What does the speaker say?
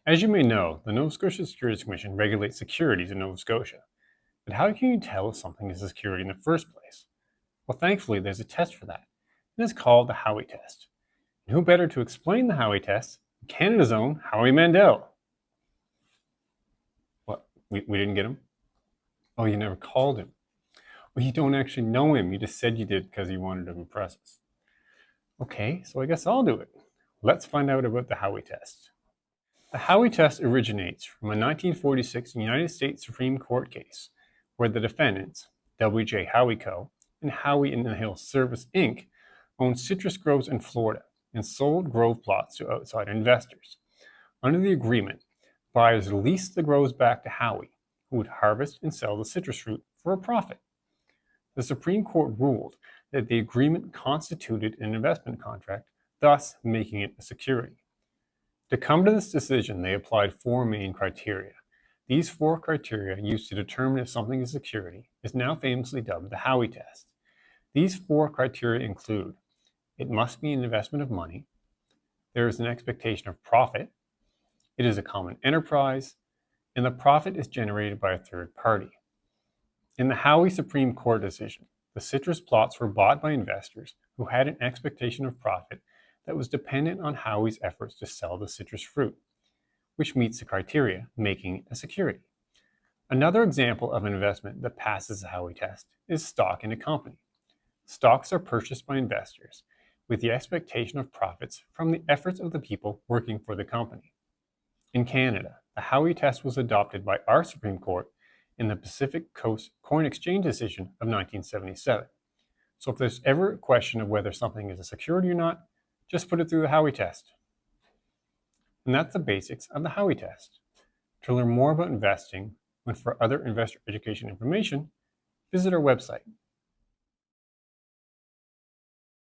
As you may know, the Nova Scotia Securities Commission regulates securities in Nova Scotia. But how can you tell if something is a security in the first place? Well, thankfully, there's a test for that, and it's called the Howey Test. And who better to explain the Howey Test than Canada's own Howie Mandel? What, we didn't get him? Oh, you never called him. Well, you don't actually know him. You just said you did because you wanted to impress us. Okay, so I guess I'll do it. Let's find out about the Howey Test. The Howey Test originates from a 1946 United States Supreme Court case where the defendants, W.J. Howey Co. and Howey in the Hill Service, Inc., owned citrus groves in Florida and sold grove plots to outside investors. Under the agreement, buyers leased the groves back to Howey, who would harvest and sell the citrus fruit for a profit. The Supreme Court ruled that the agreement constituted an investment contract, thus making it a security. To come to this decision, they applied four main criteria. These four criteria, used to determine if something is a security, is now famously dubbed the Howey Test. These four criteria include: it must be an investment of money, there is an expectation of profit, it is a common enterprise, and the profit is generated by a third party. In the Howey Supreme Court decision, the citrus plots were bought by investors who had an expectation of profit that was dependent on Howey's efforts to sell the citrus fruit, which meets the criteria, making it a security. Another example of an investment that passes the Howey Test is stock in a company. Stocks are purchased by investors with the expectation of profits from the efforts of the people working for the company. In Canada, the Howey Test was adopted by our Supreme Court in the Pacific Coast Coin Exchange decision of 1977. So if there's ever a question of whether something is a security or not, just put it through the Howey Test. And that's the basics of the Howey Test. To learn more about investing and for other investor education information, visit our website,